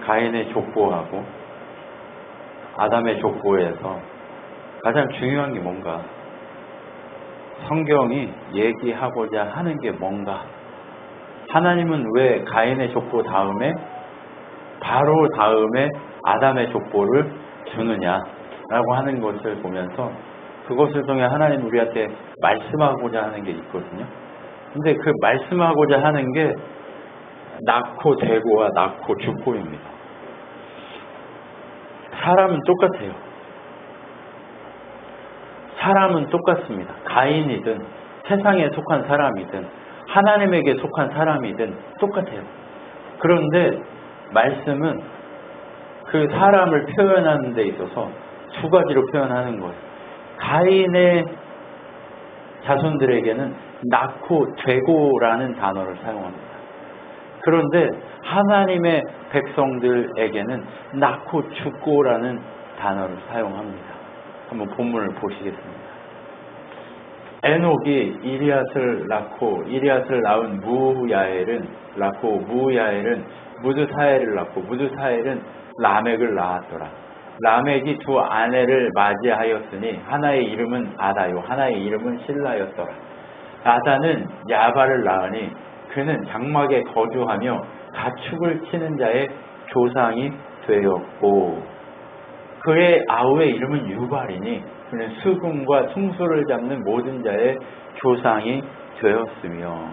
가인의 족보하고 아담의 족보에서 가장 중요한 게 뭔가? 성경이 얘기하고자 하는 게 뭔가? 하나님은 왜 가인의 족보 다음에 바로 다음에 아담의 족보를 주느냐라고 하는 것을 보면서 그것을 통해 하나님 우리한테 말씀하고자 하는 게 있거든요. 근데 그 말씀하고자 하는 게 낳고 되고와 낳고 죽고입니다. 사람은 똑같아요. 사람은 똑같습니다. 가인이든 세상에 속한 사람이든 하나님에게 속한 사람이든 똑같아요. 그런데 말씀은 그 사람을 표현하는 데 있어서 두 가지로 표현하는 거예요. 가인의 자손들에게는 낳고 되고라는 단어를 사용합니다. 그런데 하나님의 백성들에게는 낳고 죽고라는 단어를 사용합니다. 한번 본문을 보시겠습니다. 에녹이 이리앗을 낳고 이리앗을 낳은 무야엘은 낳고 무야엘은 무드사엘을 낳고 무드사엘은 라멕을 낳았더라. 라멕이 두 아내를 맞이하였으니 하나의 이름은 아다요 하나의 이름은 실라였더라. 아다는 야발을 낳으니 그는 장막에 거주하며 가축을 치는 자의 조상이 되었고 그의 아우의 이름은 유발이니 그는 수금과 숭수를 잡는 모든 자의 조상이 되었으며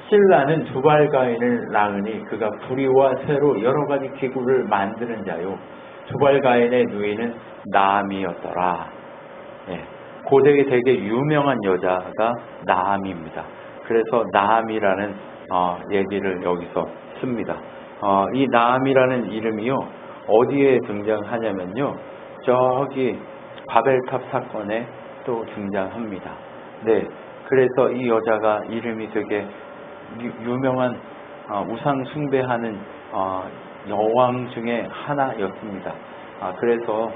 실라는 두발가인을 낳으니 그가 부리와 쇠로 여러 가지 기구를 만드는 자요 두발가인의 누이는 나암이었더라. 고대에 되게 유명한 여자가 나암입니다. 그래서 나암이라는 얘기를 여기서 씁니다. 이 나암이라는 이름이요 어디에 등장하냐면요 저기 바벨탑 사건에 또 등장합니다. 네, 그래서 이 여자가 이름이 되게 유명한 우상 숭배하는 여왕 중에 하나였습니다. 그래서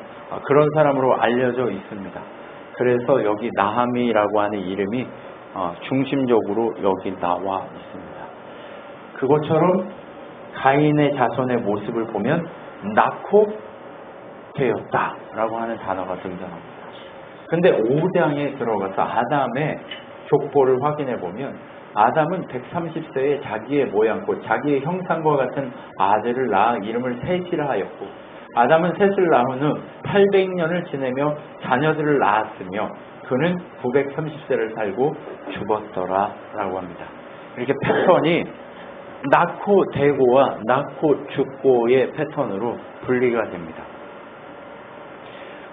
그런 사람으로 알려져 있습니다. 그래서 여기 나함이라고 하는 이름이 중심적으로 여기 나와 있습니다. 그것처럼 가인의 자손의 모습을 보면 낳고 되었다라고 하는 단어가 등장합니다. 근데 5장에 들어가서 아담의 족보를 확인해 보면 아담은 130세에 자기의 모양과 자기의 형상과 같은 아들을 낳아 이름을 셋이라 하였고 아담은 셋을 낳은 후 800년을 지내며 자녀들을 낳았으며 그는 930세를 살고 죽었더라 라고 합니다. 이렇게 패턴이 낳고 되고와 낳고 죽고의 패턴으로 분리가 됩니다.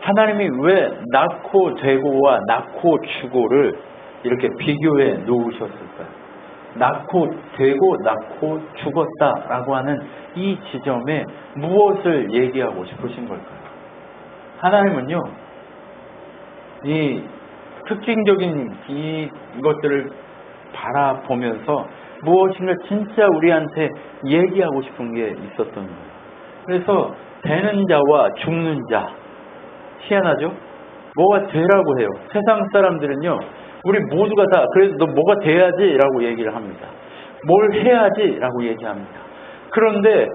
하나님이 왜 낳고 되고와 낳고 죽고를 이렇게 비교해 놓으셨을까요? 낳고 되고 낳고 죽었다라고 하는 이 지점에 무엇을 얘기하고 싶으신 걸까요? 하나님은요, 이 특징적인 이것들을 바라보면서 무엇인가 진짜 우리한테 얘기하고 싶은 게 있었던 거예요. 그래서 되는 자와 죽는 자, 희한하죠? 뭐가 되라고 해요. 세상 사람들은요, 우리 모두가 다 그래서 너 뭐가 돼야지 라고 얘기를 합니다. 뭘 해야지 라고 얘기합니다. 그런데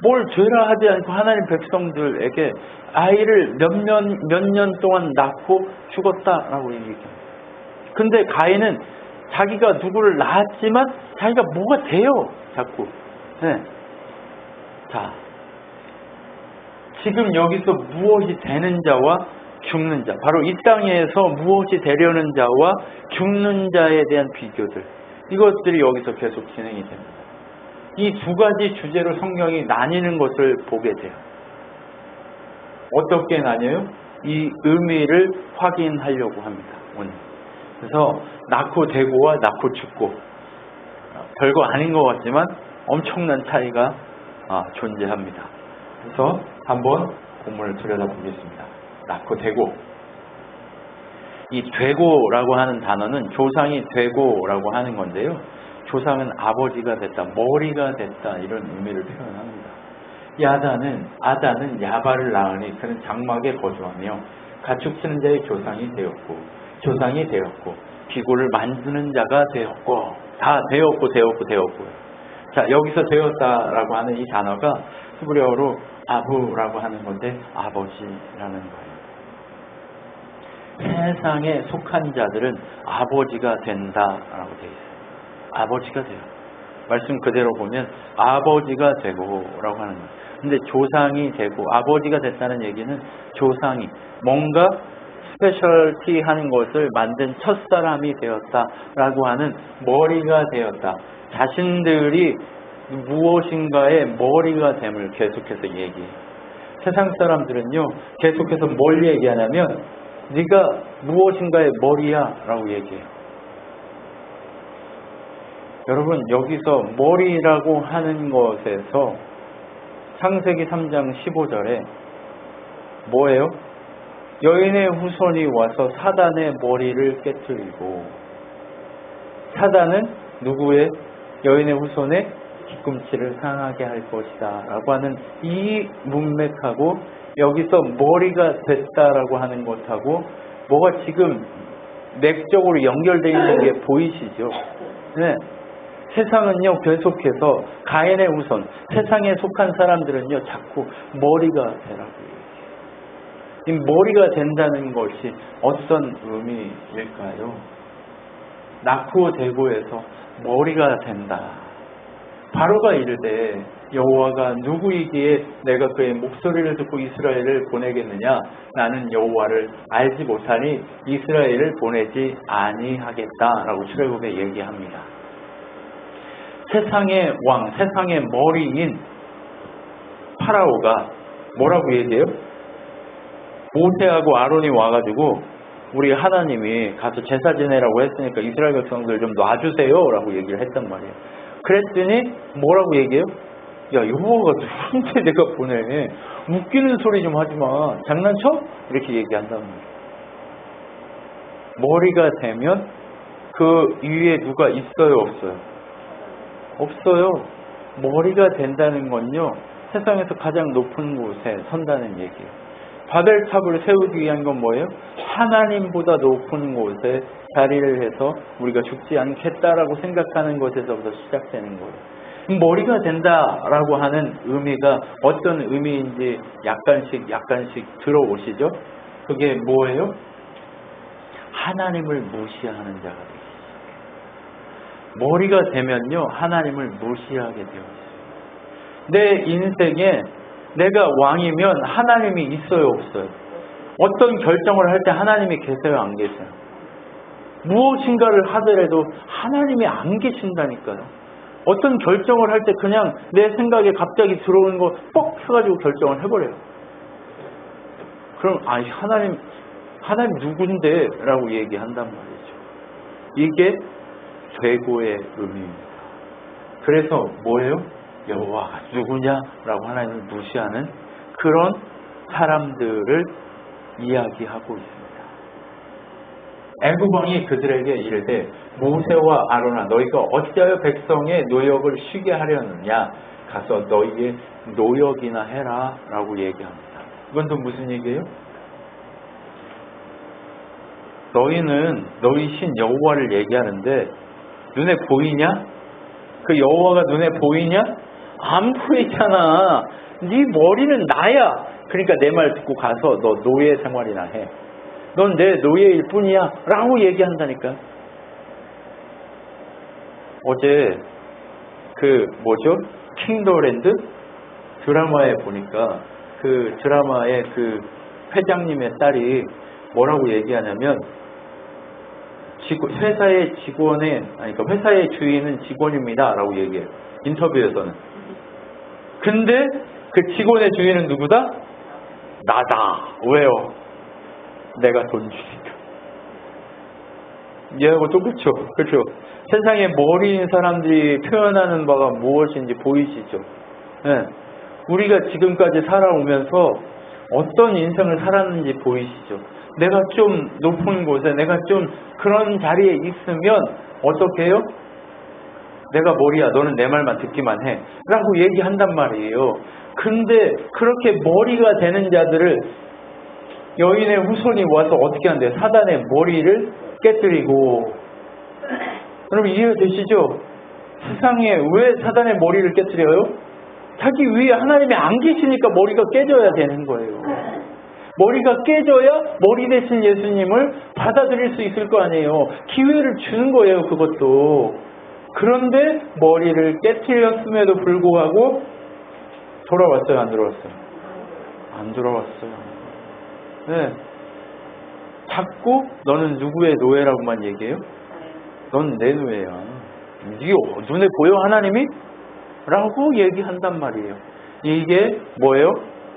뭘 되라 하지 않고 하나님 백성들에게 아이를 몇 년 동안 낳고 죽었다라고 얘기합니다. 근데 가인은 자기가 누구를 낳았지만 자기가 뭐가 돼요. 자꾸. 네. 자, 지금 여기서 무엇이 되는 자와 죽는 자, 바로 이 땅에서 무엇이 되려는 자와 죽는 자에 대한 비교들, 이것들이 여기서 계속 진행이 됩니다. 이 두 가지 주제로 성경이 나뉘는 것을 보게 돼요. 어떻게 나뉘어요? 이 의미를 확인하려고 합니다. 오늘. 그래서 낳고 되고와 낳고 죽고, 별거 아닌 것 같지만 엄청난 차이가 존재합니다. 그래서 한번 본문을 들여다보겠습니다. 낳고 되고, 이 되고라고 하는 단어는 조상이 되고라고 하는 건데요. 조상은 아버지가 됐다, 머리가 됐다, 이런 의미를 표현합니다. 이 아다는 야발을 낳으니 그는 장막에 거주하며 가축 치는 자의 조상이 되었고 기구를 만드는 자가 되었고, 다 되었고요. 자, 여기서 되었다라고 하는 이 단어가 히브리어로 아부라고 하는 건데 아버지라는 거예요. 세상에 속한 자들은 아버지가 된다라고 되어 있어요. 아버지가 돼요. 말씀 그대로 보면 아버지가 되고라고 하는 거예요. 근데 조상이 되고 아버지가 됐다는 얘기는 조상이 뭔가 스페셜티 하는 것을 만든 첫사람이 되었다라고 하는 머리가 되었다. 자신들이 무엇인가의 머리가 됨을 계속해서 얘기해요. 세상 사람들은요, 계속해서 뭘 얘기하냐면 네가 무엇인가의 머리야 라고 얘기해요. 여러분, 여기서 머리라고 하는 것에서 창세기 3장 15절에 뭐예요? 여인의 후손이 와서 사단의 머리를 깨뜨리고, 사단은 누구의? 여인의 후손의 뒤꿈치를 상하게 할 것이다 라고 하는 이 문맥하고 여기서 머리가 됐다라고 하는 것하고 뭐가 지금 맥적으로 연결되어 있는 게 보이시죠? 네. 세상은요, 계속해서 가인의 후손, 세상에 속한 사람들은요 자꾸 머리가 되라고 얘기해요. 이 머리가 된다는 것이 어떤 의미일까요? 낳고 되고에서 머리가 된다. 바로가 이르되 여호와가 누구이기에 내가 그의 목소리를 듣고 이스라엘을 보내겠느냐? 나는 여호와를 알지 못하니 이스라엘을 보내지 아니하겠다라고 출애굽에 얘기합니다. 세상의 왕, 세상의 머리인 파라오가 뭐라고 얘기해요? 모세하고 아론이 와가지고 우리 하나님이 가서 제사 지내라고 했으니까 이스라엘 백성들 좀 놔주세요 라고 얘기를 했단 말이에요. 그랬더니 뭐라고 얘기해요? 야, 여호와가 누군데 내가 보내. 웃기는 소리 좀 하지마. 장난쳐? 이렇게 얘기한단 말이에요. 머리가 되면 그 위에 누가 있어요, 없어요? 없어요. 머리가 된다는 건요, 세상에서 가장 높은 곳에 선다는 얘기예요. 바벨탑을 세우기 위한 건 뭐예요? 하나님보다 높은 곳에 자리를 해서 우리가 죽지 않겠다라고 생각하는 것에서부터 시작되는 거예요. 머리가 된다라고 하는 의미가 어떤 의미인지 약간씩 들어오시죠? 그게 뭐예요? 하나님을 무시하는 자가 되죠. 머리가 되면요, 하나님을 무시하게 되어 있어요. 내 인생에 내가 왕이면 하나님이 있어요, 없어요? 어떤 결정을 할 때 하나님이 계세요, 안 계세요? 무엇인가를 하더라도 하나님이 안 계신다니까요. 어떤 결정을 할 때 그냥 내 생각에 갑자기 들어오는 거 뻑 해가지고 결정을 해버려요. 그럼 하나님 누군데? 라고 얘기한단 말이죠. 이게 죄고의 의미입니다. 그래서 뭐예요? 여호와가 누구냐라고 하나님을 무시하는 그런 사람들을 이야기하고 있습니다. 애굽 왕이 그들에게 이르되 모세와 아론아 너희가 어찌하여 백성의 노역을 쉬게 하려느냐? 가서 너희의 노역이나 해라 라고 얘기합니다. 이건 또 무슨 얘기예요? 너희는 너희 신 여호와를 얘기하는데 눈에 보이냐? 그 여호와가 눈에 보이냐? 안 보이잖아. 네 머리는 나야. 그러니까 내 말 듣고 가서 너 노예 생활이나 해. 넌 내 노예일 뿐이야 라고 얘기한다니까. 어제 킹더랜드 드라마에 보니까 그 드라마의 그 회장님의 딸이 뭐라고 얘기하냐면 회사의 회사의 주인은 직원입니다 라고 얘기해요. 인터뷰에서는. 근데 그 직원의 주인은 누구다? 나다. 왜요? 내가 돈 주니까. 얘하고 똑같죠. 그렇죠. 세상에 머리인 사람들이 표현하는 바가 무엇인지 보이시죠? 네. 우리가 지금까지 살아오면서 어떤 인생을 살았는지 보이시죠? 내가 좀 높은 곳에, 내가 좀 그런 자리에 있으면 어떻게 해요? 내가 머리야, 너는 내 말만 듣기만 해 라고 얘기한단 말이에요. 근데 그렇게 머리가 되는 자들을 여인의 후손이 와서 어떻게 한대요? 사단의 머리를 깨뜨리고. 여러분 이해되시죠? 세상에 왜 사단의 머리를 깨뜨려요? 자기 위에 하나님이 안 계시니까 머리가 깨져야 되는 거예요. 머리가 깨져야 머리 대신 예수님을 받아들일 수 있을 거 아니에요. 기회를 주는 거예요, 그것도. 그런데 머리를 깨뜨렸음에도 불구하고 돌아왔어요, 안 돌아왔어요? 안 돌아왔어요. 네. 자꾸 너는 누구의 노예라고만 얘기해요? 넌 내 노예야. 이게 눈에 보여, 하나님이? 라고 얘기한단 말이에요. 이게 뭐예요?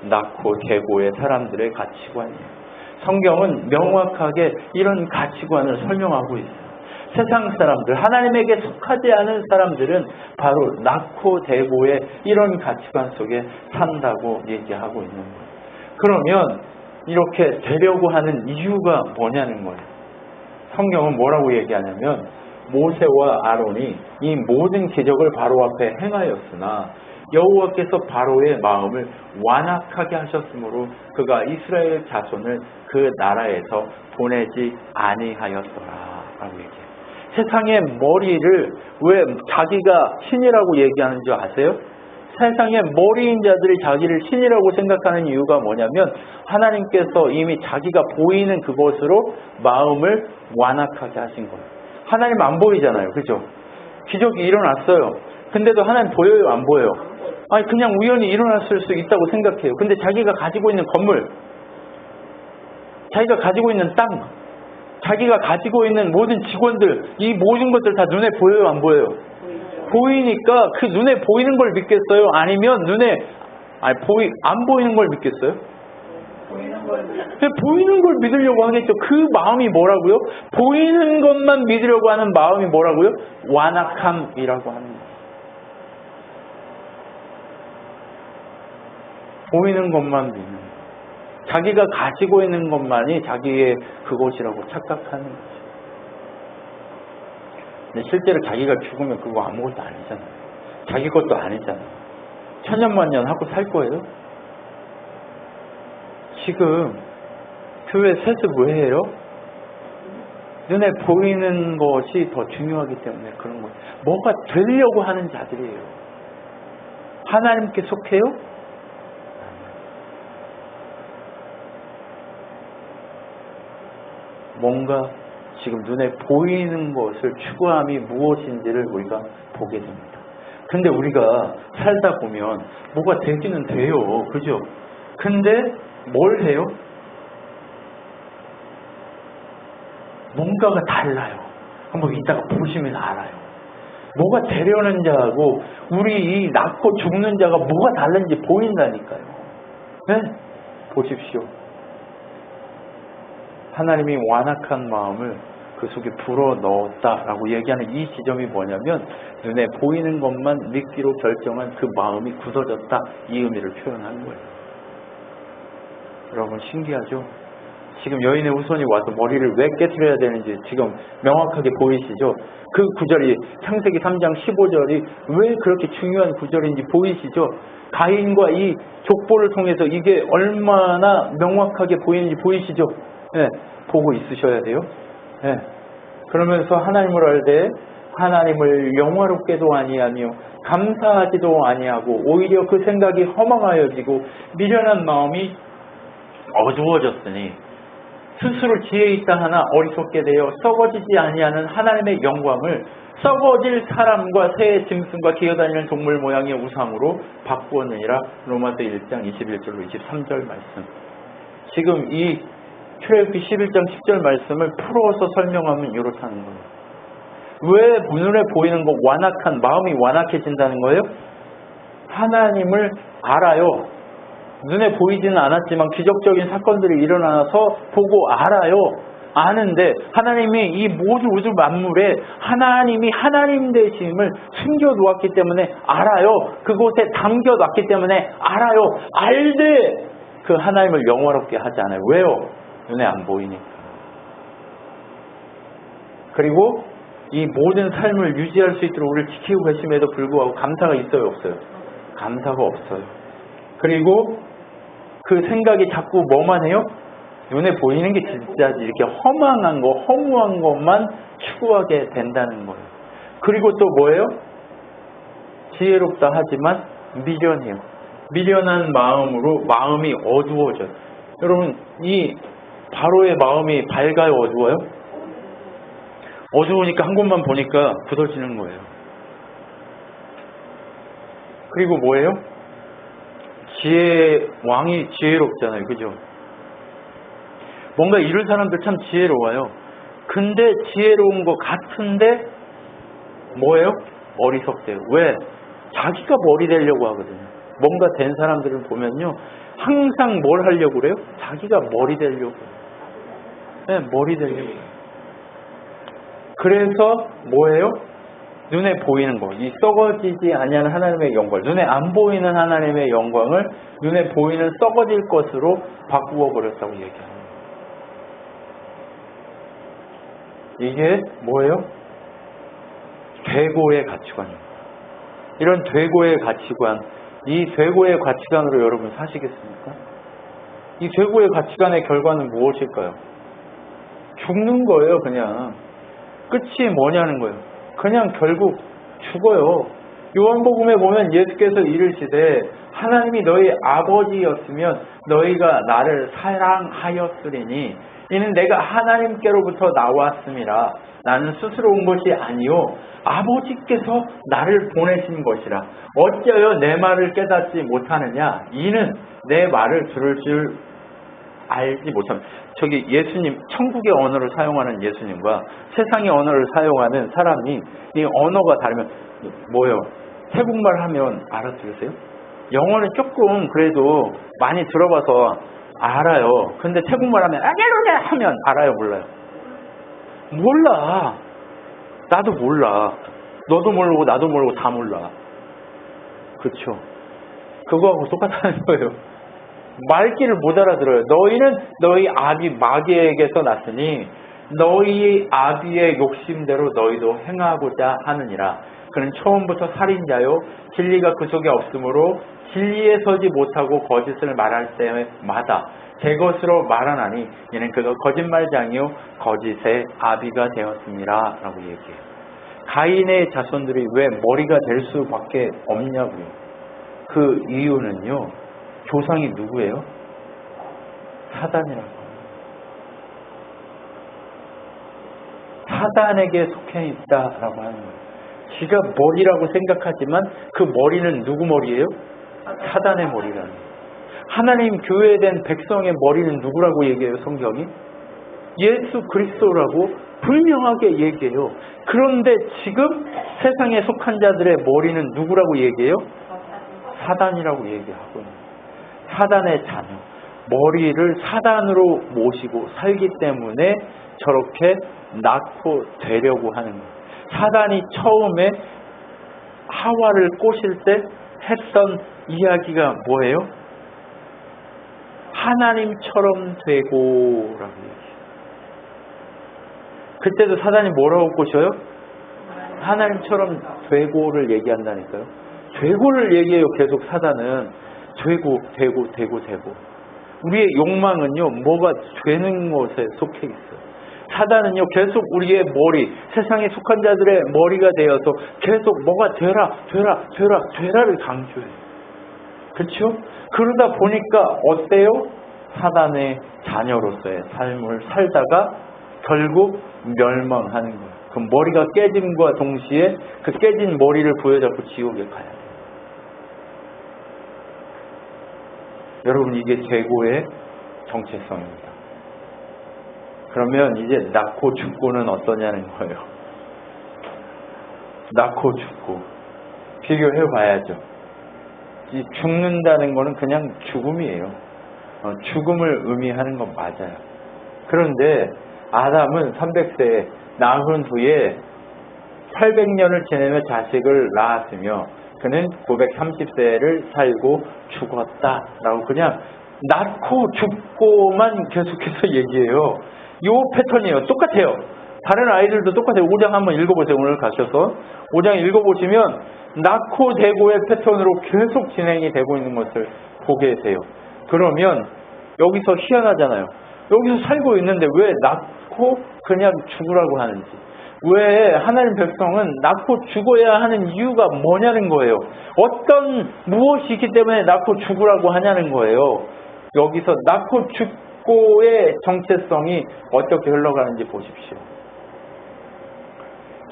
낳고 대고의 사람들의 가치관이에요. 성경은 명확하게 이런 가치관을 설명하고 있어요. 세상 사람들, 하나님에게 속하지 않은 사람들은 바로 낳고 대고의 이런 가치관 속에 산다고 얘기하고 있는 거예요. 그러면 이렇게 되려고 하는 이유가 뭐냐는 거예요. 성경은 뭐라고 얘기하냐면 모세와 아론이 이 모든 기적을 바로 앞에 행하였으나 여호와께서 바로의 마음을 완악하게 하셨으므로 그가 이스라엘 자손을 그 나라에서 보내지 아니하였더라 라고 얘기해요. 세상의 머리를 왜 자기가 신이라고 얘기하는 줄 아세요? 세상의 머리인 자들이 자기를 신이라고 생각하는 이유가 뭐냐면 하나님께서 이미 자기가 보이는 그것으로 마음을 완악하게 하신 거예요. 하나님 안 보이잖아요. 그죠? 기적이 일어났어요. 근데도 하나님 보여요? 안 보여요? 아니 그냥 우연히 일어났을 수 있다고 생각해요. 근데 자기가 가지고 있는 건물, 자기가 가지고 있는 땅, 자기가 가지고 있는 모든 직원들, 이 모든 것들 다 눈에 보여요? 안 보여요? 보이니까 그 눈에 보이는 걸 믿겠어요? 아니면 눈에 안 보이는 걸 믿겠어요? 보이는 걸 믿으려고 하겠죠. 그 마음이 뭐라고요? 보이는 것만 믿으려고 하는 마음이 뭐라고요? 완악함이라고 하는 거예요. 보이는 것만 믿는 거예요. 자기가 가지고 있는 것만이 자기의 그것이라고 착각하는 거죠. 근데 실제로 자기가 죽으면 그거 아무것도 아니잖아요. 자기 것도 아니잖아요. 천년만년 하고 살 거예요? 지금 교회 세습 왜 해요? 눈에 보이는 것이 더 중요하기 때문에 그런 거예요. 뭐가 되려고 하는 자들이에요. 하나님께 속해요? 뭔가 지금 눈에 보이는 것을 추구함이 무엇인지를 우리가 보게 됩니다. 근데 우리가 살다 보면 뭐가 되기는 돼요. 그죠? 근데 뭘 해요? 뭔가가 달라요. 한번 이따가 보시면 알아요. 뭐가 되려는 자하고 우리 이 낳고 죽는 자가 뭐가 다른지 보인다니까요. 네? 보십시오. 하나님이 완악한 마음을 그 속에 불어넣었다라고 얘기하는 이 지점이 뭐냐면 눈에 보이는 것만 믿기로 결정한 그 마음이 굳어졌다. 이 의미를 표현하는 거예요. 여러분 신기하죠? 지금 여인의 후손이 와서 머리를 왜 깨트려야 되는지 지금 명확하게 보이시죠? 그 구절이 창세기 3장 15절이 왜 그렇게 중요한 구절인지 보이시죠? 가인과 이 족보를 통해서 이게 얼마나 명확하게 보이는지 보이시죠? 네, 보고 있으셔야 돼요. 네. 그러면서 하나님을 알되 하나님을 영화롭게도 아니하며 감사하지도 아니하고 오히려 그 생각이 허망하여지고 미련한 마음이 어두워졌으니 스스로 지혜 있다 하나 어리석게 되어 썩어지지 아니하는 하나님의 영광을 썩어질 사람과 새의 짐승과 기어다니는 동물 모양의 우상으로 바꾸었느니라. 로마서 1장 21절로 23절 말씀. 지금 이 출애굽기 11장 10절 말씀을 풀어서 설명하면 이렇다는 거예요. 왜 눈에 보이는 거 완악한 마음이 완악해진다는 거예요? 하나님을 알아요. 눈에 보이지는 않았지만 기적적인 사건들이 일어나서 보고 알아요. 아는데 하나님이 이 모든 우주 만물에 하나님이 하나님 되심을 숨겨놓았기 때문에 알아요. 그곳에 담겨놨기 때문에 알아요. 알되 그 하나님을 영화롭게 하지 않아요. 왜요? 눈에 안 보이니까. 그리고 이 모든 삶을 유지할 수 있도록 우리를 지키고 계심에도 불구하고 감사가 있어요? 없어요? 감사가 없어요. 그리고 그 생각이 자꾸 뭐만 해요? 눈에 보이는 게 진짜지 이렇게 허망한 거, 허무한 것만 추구하게 된다는 거예요. 그리고 또 뭐예요? 지혜롭다 하지만 미련해요. 미련한 마음으로 마음이 어두워져요. 여러분, 이 바로의 마음이 밝아요, 어두워요? 어두우니까 한 곳만 보니까 굳어지는 거예요. 그리고 뭐예요? 왕이 지혜롭잖아요. 그죠? 뭔가 이룰 사람들 참 지혜로워요. 근데 지혜로운 것 같은데 뭐예요? 어리석대요. 왜? 자기가 머리 되려고 하거든요. 뭔가 된 사람들을 보면요, 항상 뭘 하려고 그래요? 자기가 머리 되려고. 네, 머리 되려고. 그래서 뭐예요? 눈에 보이는 거, 이 썩어지지 아니하는 하나님의 영광, 눈에 안 보이는 하나님의 영광을 눈에 보이는 썩어질 것으로 바꾸어 버렸다고 얘기합니다. 이게 뭐예요? 되고의 가치관입니다. 이런 되고의 가치관, 이 되고의 가치관으로 여러분 사시겠습니까? 이 되고의 가치관의 결과는 무엇일까요? 죽는 거예요. 그냥 끝이 뭐냐는 거예요. 그냥 결국 죽어요. 요한복음에 보면 예수께서 이르시되 하나님이 너희 아버지였으면 너희가 나를 사랑하였으리니 이는 내가 하나님께로부터 나왔음이라. 나는 스스로 온 것이 아니요 아버지께서 나를 보내신 것이라. 어찌하여 내 말을 깨닫지 못하느냐. 이는 내 말을 들을 줄 알지 못합니다. 저기 예수님, 천국의 언어를 사용하는 예수님과 세상의 언어를 사용하는 사람이 이 언어가 다르면 뭐예요? 태국말 하면 알아들으세요? 영어는 조금 그래도 많이 들어봐서 알아요. 근데 태국말 하면 아냐로냐 하면 알아요, 몰라요? 몰라. 나도 몰라. 너도 모르고 나도 모르고 다 몰라. 그렇죠? 그거하고 똑같다는 거예요. 말귀를 못 알아들어요. 너희는 너희 아비 마귀에게서 났으니 너희 아비의 욕심대로 너희도 행하고자 하느니라. 그는 처음부터 살인자요 진리가 그 속에 없으므로 진리에 서지 못하고 거짓을 말할 때마다 제 것으로 말하나니 이는 그가 거짓말장이요 거짓의 아비가 되었습니다 라고 얘기해요. 가인의 자손들이 왜 머리가 될 수밖에 없냐고요. 그 이유는요, 조상이 누구예요? 사단이라고. 사단에게 속해 있다라고 하는 거예요. 지가 머리라고 생각하지만 그 머리는 누구 머리예요? 사단의 머리라는 거예요. 하나님 교회에 된 백성의 머리는 누구라고 얘기해요, 성경이? 예수 그리스도라고 분명하게 얘기해요. 그런데 지금 세상에 속한 자들의 머리는 누구라고 얘기해요? 사단이라고 얘기하고 있는 거예요. 사단의 자녀, 머리를 사단으로 모시고 살기 때문에 저렇게 낳고 되려고 하는 거예요. 사단이 처음에 하와를 꼬실 때 했던 이야기가 뭐예요? 하나님처럼 되고라고 얘기해요. 그때도 사단이 뭐라고 꼬셔요? 하나님처럼 되고를 얘기한다니까요. 되고를 얘기해요. 계속 사단은 되고. 우리의 욕망은요, 뭐가 되는 것에 속해 있어요. 사단은요, 계속 우리의 머리, 세상에 속한 자들의 머리가 되어서 계속 뭐가 되라를 강조해요. 그렇죠? 그러다 보니까 어때요? 사단의 자녀로서의 삶을 살다가 결국 멸망하는 거예요. 그 머리가 깨짐과 동시에 그 깨진 머리를 부여잡고 지옥에 가야 돼요. 여러분, 이게 재고의 정체성입니다. 그러면 이제 낳고 죽고는 어떠냐는 거예요. 낳고 죽고 비교해 봐야죠. 이 죽는다는 거는 그냥 죽음이에요. 죽음을 의미하는 건 맞아요. 그런데 아담은 300세에 낳은 후에 800년을 지내며 자식을 낳았으며 그는 930세를 살고 죽었다라고 그냥 낳고 죽고만 계속해서 얘기해요. 이 패턴이에요. 똑같아요. 다른 아이들도 똑같아요. 5장 한번 읽어보세요. 오늘 가셔서 5장 읽어보시면 낳고 되고의 패턴으로 계속 진행이 되고 있는 것을 보게 돼요. 그러면 여기서 희한하잖아요. 여기서 살고 있는데 왜 낳고 그냥 죽으라고 하는지, 왜 하나님 백성은 낳고 죽어야 하는 이유가 뭐냐는 거예요. 어떤 무엇이 있기 때문에 낳고 죽으라고 하냐는 거예요. 여기서 낳고 죽고의 정체성이 어떻게 흘러가는지 보십시오.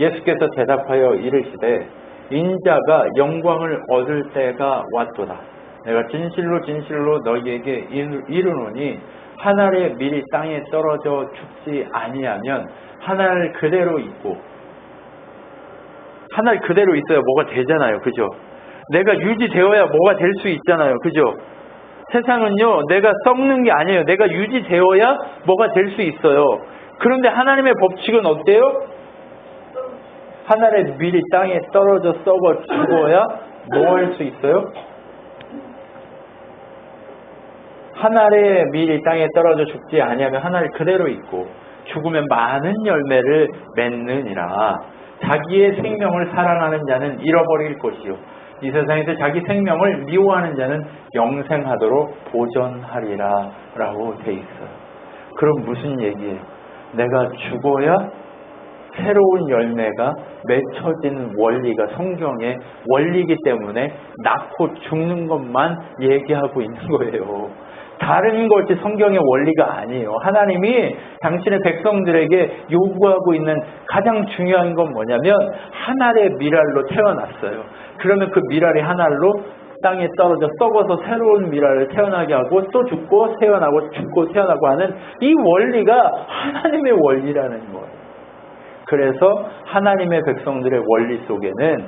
예수께서 대답하여 이르시되 인자가 영광을 얻을 때가 왔도다. 내가 진실로 진실로 너희에게 이르노니 한 알의 밀이 땅에 떨어져 죽지 아니하면 한 알 그대로 있고, 한 알 그대로 있어야 뭐가 되잖아요. 그죠? 내가 유지되어야 뭐가 될 수 있잖아요. 그죠? 세상은요, 내가 썩는 게 아니에요. 내가 유지되어야 뭐가 될 수 있어요. 그런데 하나님의 법칙은 어때요? 한 알의 밀이 땅에 떨어져 썩어 죽어야 뭐 할 수 있어요? 한 알의 밀이 땅에 떨어져 죽지 아니하면 한 알 그대로 있고 죽으면 많은 열매를 맺느니라. 자기의 생명을 사랑하는 자는 잃어버릴 것이요 이 세상에서 자기 생명을 미워하는 자는 영생하도록 보존하리라 라고 돼 있어요. 그럼 무슨 얘기예요? 내가 죽어야 새로운 열매가 맺혀지는 원리가 성경의 원리이기 때문에 낳고 죽는 것만 얘기하고 있는 거예요. 다른 것이 성경의 원리가 아니에요. 하나님이 당신의 백성들에게 요구하고 있는 가장 중요한 건 뭐냐면 한 알의 밀알로 태어났어요. 그러면 그 밀알이 한 알로 땅에 떨어져 썩어서 새로운 밀알을 태어나게 하고 또 죽고 태어나고 죽고 태어나고 하는 이 원리가 하나님의 원리라는 거예요. 그래서 하나님의 백성들의 원리 속에는,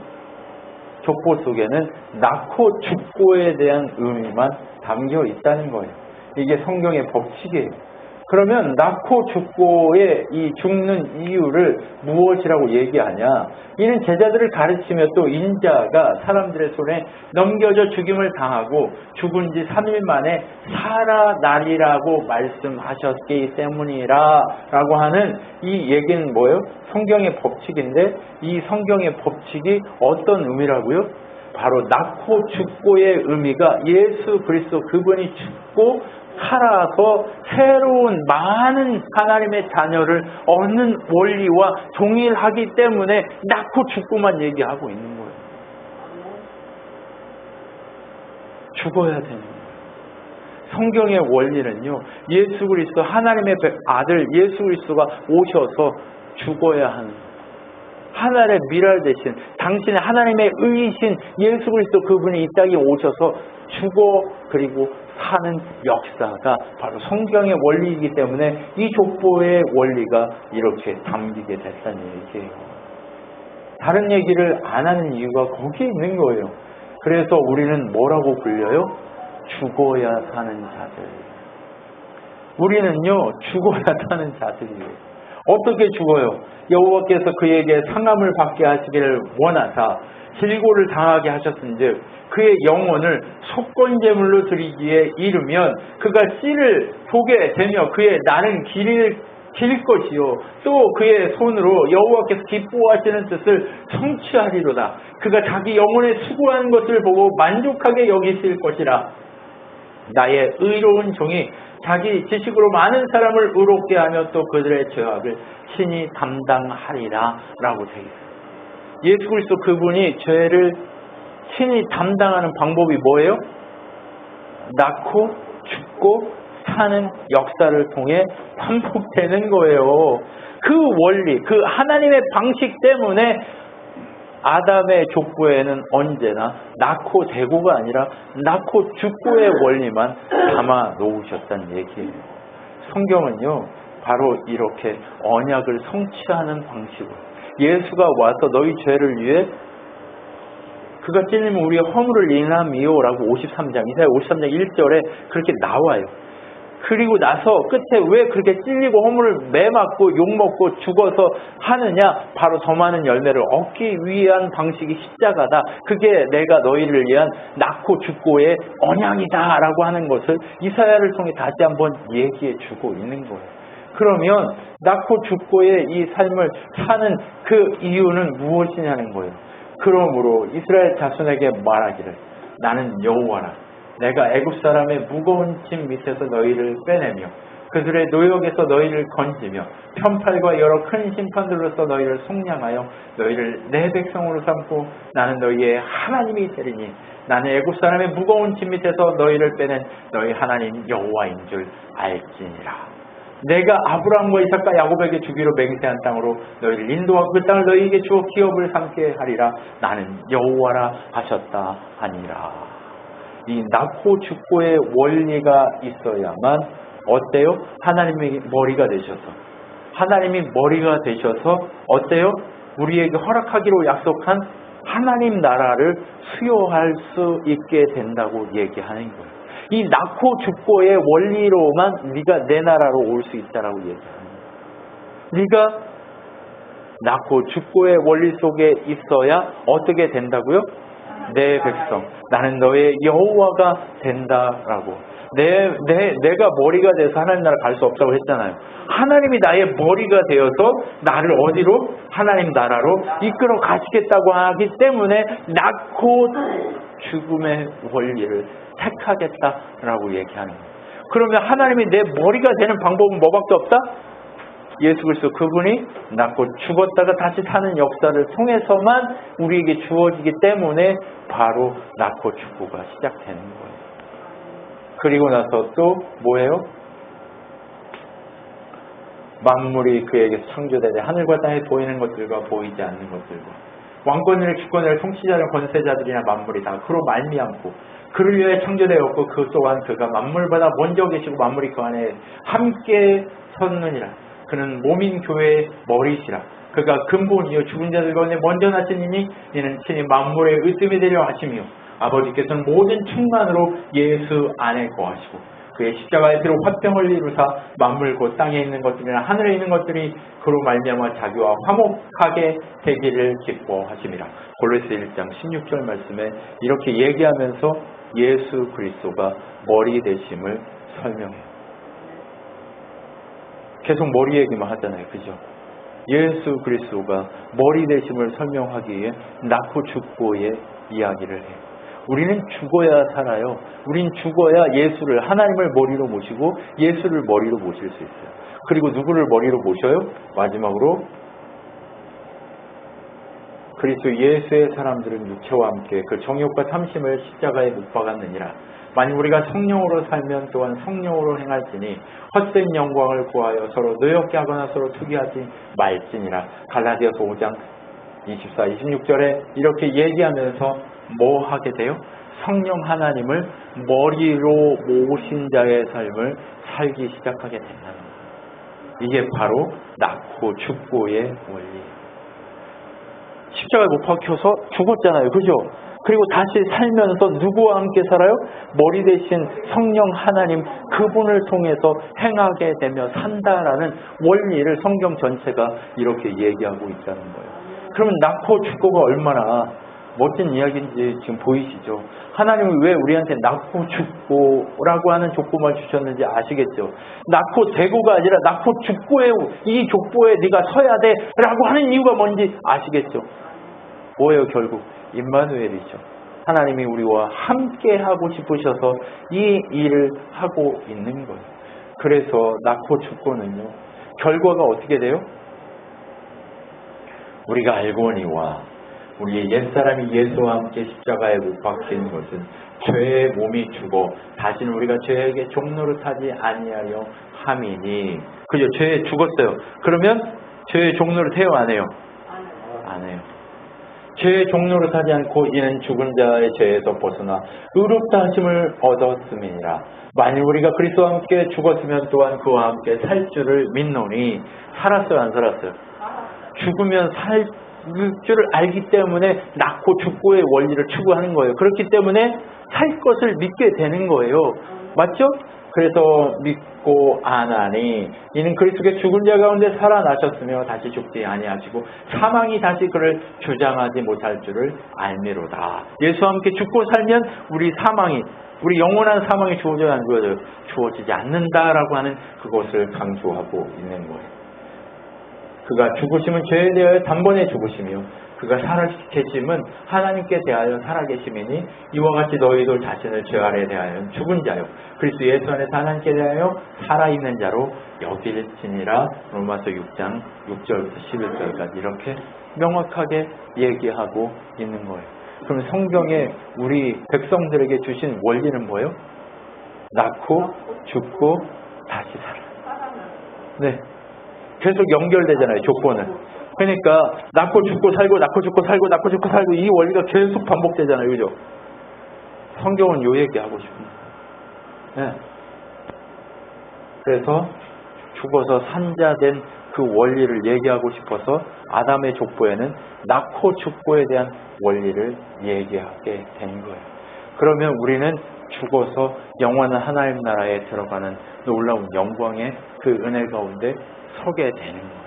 족보 속에는 낳고 죽고에 대한 의미만 담겨 있다는 거예요. 이게 성경의 법칙이에요. 그러면 낳고 죽고의 이 죽는 이유를 무엇이라고 얘기하냐? 이는 제자들을 가르치며 또 인자가 사람들의 손에 넘겨져 죽임을 당하고 죽은 지 3일 만에 살아나리라고 말씀하셨기 때문이라 라고 하는 이 얘기는 뭐예요? 성경의 법칙인데 이 성경의 법칙이 어떤 의미라고요? 바로 낳고 죽고의 의미가 예수 그리스도 그분이 죽고 살아서 새로운 많은 하나님의 자녀를 얻는 원리와 동일하기 때문에 낳고 죽고만 얘기하고 있는 거예요. 죽어야 되는 거예요. 성경의 원리는요, 예수 그리스도 하나님의 아들 예수 그리스도가 오셔서 죽어야 하는 거예요. 하나님의 미랄 대신 당신의 하나님의 의이신 예수 그리스도 그분이 이 땅에 오셔서 죽어 그리고 사는 역사가 바로 성경의 원리이기 때문에 이 족보의 원리가 이렇게 담기게 됐다는 얘기예요. 다른 얘기를 안 하는 이유가 거기에 있는 거예요. 그래서 우리는 뭐라고 불려요? 죽어야 사는 자들. 우리는요, 죽어야 사는 자들이에요. 어떻게 죽어요? 여호와께서 그에게 상함을 받게 하시기를 원하사 질고를 당하게 하셨은즉 그의 영혼을 속건제물로 드리기에 이르면 그가 씨를 보게 되며 그의 나는 길 것이요 또 그의 손으로 여호와께서 기뻐하시는 뜻을 성취하리로다. 그가 자기 영혼에 수고한 것을 보고 만족하게 여기실 것이라. 나의 의로운 종이 자기 지식으로 많은 사람을 의롭게 하며 또 그들의 죄악을 친히 담당하리라 라고 되어 있어요. 예수 그리스도 그분이 죄를 친히 담당하는 방법이 뭐예요? 낳고 죽고 사는 역사를 통해 반복되는 거예요. 그 원리, 그 하나님의 방식 때문에 아담의 족보에는 언제나 낳고 되고가 아니라 낳고 죽고의 원리만 담아 놓으셨다는 얘기예요. 성경은요, 바로 이렇게 언약을 성취하는 방식으로 예수가 와서 너희 죄를 위해 그가 찔리면 우리의 허물을 인함이요 라고 53장, 이사야 53장 1절에 그렇게 나와요. 그리고 나서 끝에 왜 그렇게 찔리고 허물을 매맞고 욕먹고 죽어서 하느냐? 바로 더 많은 열매를 얻기 위한 방식이 십자가다. 그게 내가 너희를 위한 낳고 죽고의 언약이다 라고 하는 것을 이사야를 통해 다시 한번 얘기해 주고 있는 거예요. 그러면 낳고 죽고의 이 삶을 사는 그 이유는 무엇이냐는 거예요. 그러므로 이스라엘 자손에게 말하기를 나는 여호와라. 내가 애굽 사람의 무거운 짐 밑에서 너희를 빼내며 그들의 노역에서 너희를 건지며 편팔과 여러 큰 심판들로서 너희를 속량하여 너희를 내 백성으로 삼고 나는 너희의 하나님이 되리니 나는 애굽 사람의 무거운 짐 밑에서 너희를 빼낸 너희 하나님 여호와인 줄 알지니라. 내가 아브라함과 이삭과 야곱에게 주기로 맹세한 땅으로 너희를 인도하고 그 땅을 너희에게 주어 기업을 삼게 하리라. 나는 여호와라 하셨다 하니라. 이 낳고 죽고의 원리가 있어야만 어때요? 하나님이 머리가 되셔서 어때요? 우리에게 허락하기로 약속한 하나님 나라를 수여할 수 있게 된다고 얘기하는 거예요. 이 낳고 죽고의 원리로만 네가 내 나라로 올 수 있다라고 얘기하는 거예요. 네가 낳고 죽고의 원리 속에 있어야 어떻게 된다고요? 내 백성, 나는 너의 여호와가 된다라고. 내가 머리가 돼서 하나님 나라 갈 수 없다고 했잖아요. 하나님이 나의 머리가 되어서 나를 어디로? 하나님 나라로 이끌어 가시겠다고 하기 때문에 낳고 죽음의 원리를 택하겠다라고 얘기하는 거예요. 그러면 하나님이 내 머리가 되는 방법은 뭐밖에 없다? 예수 그리스도 그분이 낳고 죽었다가 다시 사는 역사를 통해서만 우리에게 주어지기 때문에 바로 낳고 죽고가 시작되는 거예요. 그리고 나서 또 뭐예요? 만물이 그에게 창조되되 하늘과 땅에 보이는 것들과 보이지 않는 것들과 왕권을 주권을 통치자를 권세자들이나 만물이 다 그로 말미암고 그를 위해 창조되었고 그 또한 그가 만물보다 먼저 계시고 만물이 그 안에 함께 섰느니라. 그는 몸인 교회의 머리시라. 그가 근본이요 죽은 자들 가운데 먼저 나시니니 이는 친히 만물의 으뜸이 되려 하시며 아버지께서는 모든 충만으로 예수 안에 거하시고 그의 십자가의 피로 화평을 이루사 만물 곧 땅에 있는 것들이나 하늘에 있는 것들이 그로 말미암아 자기와 화목하게 되기를 기뻐하심이라. 골로새 1장 16절 말씀에 이렇게 얘기하면서 예수 그리스도가 머리 되심을 설명해요. 계속 머리 얘기만 하잖아요. 그죠? 예수 그리스도가 머리 되심을 설명하기 위해 낳고 죽고의 이야기를 해요. 우리는 죽어야 살아요. 우린 죽어야 예수를 하나님을 머리로 모시고 예수를 머리로 모실 수 있어요. 그리고 누구를 머리로 모셔요? 마지막으로 그리스도 예수의 사람들은 육체와 함께 그 정욕과 탐심을 십자가에 못 박았느니라. 만일 우리가 성령으로 살면 또한 성령으로 행할지니 헛된 영광을 구하여 서로 노엽게 하거나 서로 투기하지 말지니라. 갈라디아서 5장 24, 26절에 이렇게 얘기하면서 뭐 하게 돼요? 성령 하나님을 머리로 모신 자의 삶을 살기 시작하게 된다는 거예요. 이게 바로 낳고 죽고의 원리예요. 십자가에 못 박혀서 죽었잖아요. 그죠? 그리고 다시 살면서 누구와 함께 살아요? 머리 대신 성령 하나님 그분을 통해서 행하게 되며 산다라는 원리를 성경 전체가 이렇게 얘기하고 있다는 거예요. 그러면 낳고 죽고가 얼마나 멋진 이야기인지 지금 보이시죠? 하나님은 왜 우리한테 낳고 죽고라고 하는 족보만 주셨는지 아시겠죠? 낳고 되고가 아니라 낳고 죽고의 이 족보에 네가 서야 돼라고 하는 이유가 뭔지 아시겠죠? 뭐예요? 결국 임마누엘이죠. 하나님이 우리와 함께 하고 싶으셔서 이 일을 하고 있는 거예요. 그래서 낳고 죽고는요. 결과가 어떻게 돼요? 우리가 알고니와 우리의 옛사람이 예수와 함께 십자가에 못 박힌 것은 죄의 몸이 죽어 다시는 우리가 죄에게 종노릇하지 아니하려 함이니. 그죠? 죄에 죽었어요. 그러면 죄의 종노릇해요? 안 해요? 안 해요. 죄의 종노릇하지 않고 이는 죽은 자의 죄에서 벗어나 의롭다 하심을 얻었음이니라. 만일 우리가 그리스도와 함께 죽었으면 또한 그와 함께 살 줄을 믿노니. 살았어요? 안 살았어요? 죽으면 살 줄을 알기 때문에 낳고 죽고의 원리를 추구하는 거예요. 그렇기 때문에 살 것을 믿게 되는 거예요. 맞죠? 그래서 믿고 아나니 이는 그리스도의 죽은 자 가운데 살아나셨으며 다시 죽지 아니하시고 사망이 다시 그를 주장하지 못할 줄을 알미로다. 예수와 함께 죽고 살면 우리 영원한 사망이 주어져야 안 주어져요? 주어지지 않는다라고 하는 그것을 강조하고 있는 거예요. 그가 죽으심은 죄에 대하여 단번에 죽으시며 그가 살아계심은 하나님께 대하여 살아계심이니 이와 같이 너희도 자신을 죄 아래 대하여 죽은 자요 그리스도 예수 안에서 하나님께 대하여 살아있는 자로 여길지니라. 로마서 6장 6절부터 11절까지 이렇게 명확하게 얘기하고 있는 거예요. 그럼 성경에 우리 백성들에게 주신 원리는 뭐예요? 낳고 죽고 다시 살아. 네, 계속 연결되잖아요. 조건은. 그러니까 낳고 죽고 살고 낳고 죽고 살고 낳고 죽고 살고 이 원리가 계속 반복되잖아요. 그죠? 성경은 요 얘기하고 싶은 거예요. 네. 그래서 죽어서 산자된 그 원리를 얘기하고 싶어서 아담의 족보에는 낳고 죽고에 대한 원리를 얘기하게 된 거예요. 그러면 우리는 죽어서 영원한 하나님 나라에 들어가는 놀라운 영광의 그 은혜 가운데 서게 되는 거예요.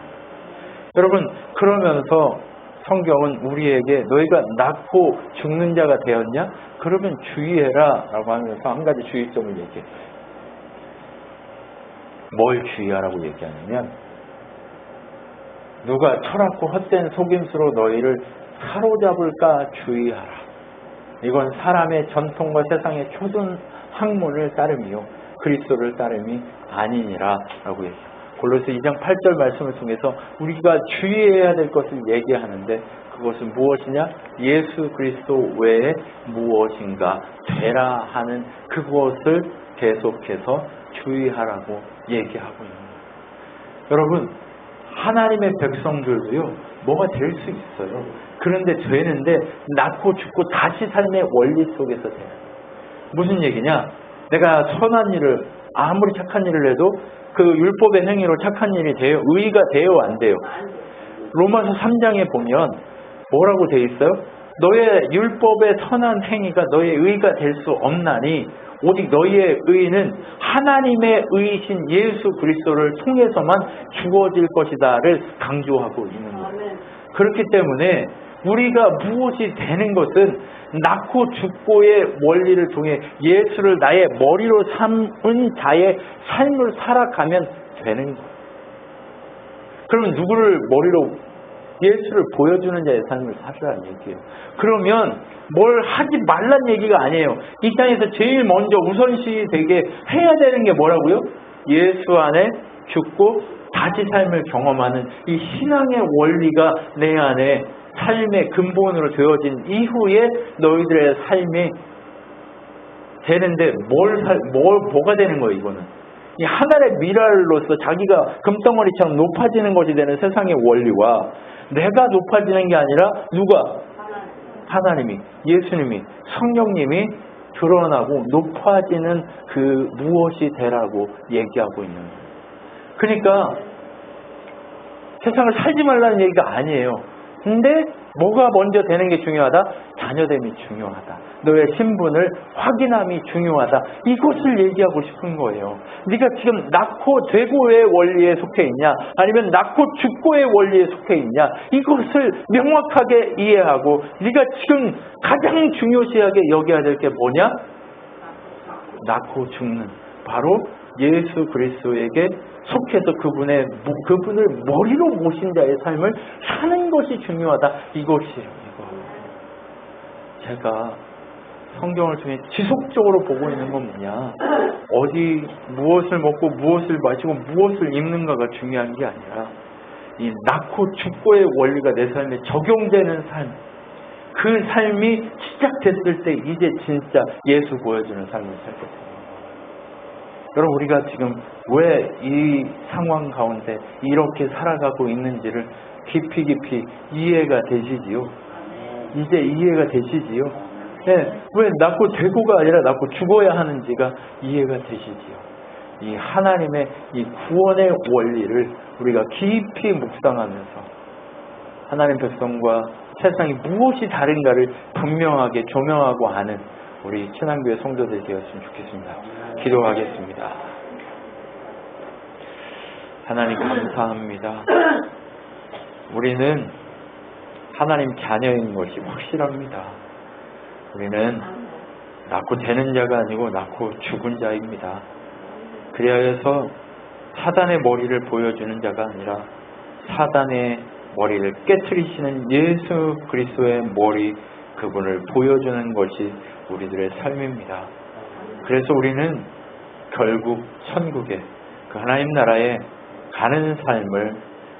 여러분, 그러면서 성경은 우리에게 너희가 낳고 죽는 자가 되었냐? 그러면 주의해라 라고 하면서 한 가지 주의점을 얘기해요. 뭘 주의하라고 얘기하냐면 누가 철없고 헛된 속임수로 너희를 사로잡을까 주의하라. 이건 사람의 전통과 세상의 초등 학문을 따름이요 그리스도를 따름이 아니니라 라고 얘기해요. 골로새 2장 8절 말씀을 통해서 우리가 주의해야 될 것을 얘기하는데 그것은 무엇이냐? 예수 그리스도 외에 무엇인가 되라 하는 그것을 계속해서 주의하라고 얘기하고 있는 거예요. 여러분, 하나님의 백성들도요 뭐가 될 수 있어요. 그런데 되는데 낳고 죽고 다시 삶의 원리 속에서 되는 거예요. 무슨 얘기냐? 내가 선한 일을 아무리 착한 일을 해도 그 율법의 행위로 착한 일이 돼요? 의의가 돼요? 안 돼요? 로마서 3장에 보면 뭐라고 돼 있어요? 너의 율법의 선한 행위가 너의 의의가 될 수 없나니 오직 너희의 의의는 하나님의 의이신 예수 그리스도를 통해서만 주어질 것이다를 강조하고 있는 거예요. 그렇기 때문에 우리가 무엇이 되는 것은 낳고 죽고의 원리를 통해 예수를 나의 머리로 삼은 자의 삶을 살아가면 되는 거예요. 그러면 누구를 머리로 예수를 보여주는 자의 삶을 살으라는 얘기예요. 그러면 뭘 하지 말란 얘기가 아니에요. 이 땅에서 제일 먼저 우선시 되게 해야 되는 게 뭐라고요? 예수 안에 죽고 다시 삶을 경험하는 이 신앙의 원리가 내 안에 삶의 근본으로 되어진 이후에 너희들의 삶이 되는데 뭐가 되는 거예요, 이거는? 이 하늘의 미랄로서 자기가 금덩어리처럼 높아지는 것이 되는 세상의 원리와 내가 높아지는 게 아니라 누가? 하나님이, 예수님이, 성령님이 드러나고 높아지는 그 무엇이 되라고 얘기하고 있는 거예요. 그러니까 세상을 살지 말라는 얘기가 아니에요. 근데 뭐가 먼저 되는 게 중요하다? 자녀됨이 중요하다. 너의 신분을 확인함이 중요하다. 이것을 얘기하고 싶은 거예요. 네가 지금 낳고 되고의 원리에 속해 있냐? 아니면 낳고 죽고의 원리에 속해 있냐? 이것을 명확하게 이해하고 네가 지금 가장 중요시하게 여겨야 될 게 뭐냐? 낳고 죽는 바로 예수 그리스도에게 속해서 그분을 머리로 모신 자의 삶을 사는 것이 중요하다. 이것이에요. 제가 성경을 통해 지속적으로 보고 있는 건 뭐냐? 어디 무엇을 먹고 무엇을 마시고 무엇을 입는가가 중요한 게 아니라 이 낳고 죽고의 원리가 내 삶에 적용되는 삶. 그 삶이 시작됐을 때 이제 진짜 예수 보여주는 삶을 살게 됩니다. 여러분, 우리가 지금 왜 이 상황 가운데 이렇게 살아가고 있는지를 깊이 이해가 되시지요? 이제 이해가 되시지요? 네, 왜 낳고 되고가 아니라 낳고 죽어야 하는지가 이해가 되시지요? 이 하나님의 이 구원의 원리를 우리가 깊이 묵상하면서 하나님 백성과 세상이 무엇이 다른가를 분명하게 조명하고 아는 우리 친환교회 성도들이 되었으면 좋겠습니다. 기도하겠습니다. 하나님 감사합니다. 우리는 하나님 자녀인 것이 확실합니다. 우리는 낳고 되는 자가 아니고 낳고 죽은 자입니다. 그리하여서 사단의 머리를 보여주는 자가 아니라 사단의 머리를 깨트리시는 예수 그리스도의 머리, 그분을 보여주는 것이 우리들의 삶입니다. 그래서 우리는 결국 천국에, 그 하나님 나라에 가는 삶을,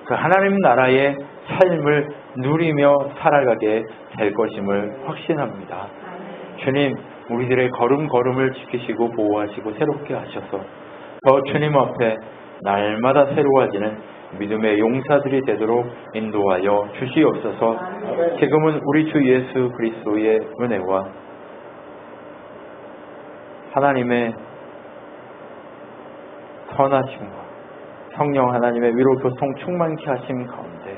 그 하나님 나라의 삶을 누리며 살아가게 될 것임을 확신합니다. 주님, 우리들의 걸음걸음을 지키시고 보호하시고 새롭게 하셔서 더 주님 앞에 날마다 새로워지는 믿음의 용사들이 되도록 인도하여 주시옵소서. 지금은 우리 주 예수 그리스도의 은혜와 하나님의 선하심과 성령 하나님의 위로 교통 충만케 하심 가운데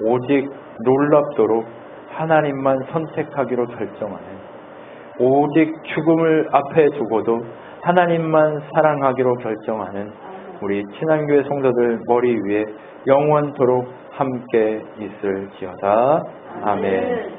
오직 놀랍도록 하나님만 선택하기로 결정하는, 오직 죽음을 앞에 두고도 하나님만 사랑하기로 결정하는 우리 친환교회 성도들 머리 위에 영원토록 함께 있을지어다. 아멘.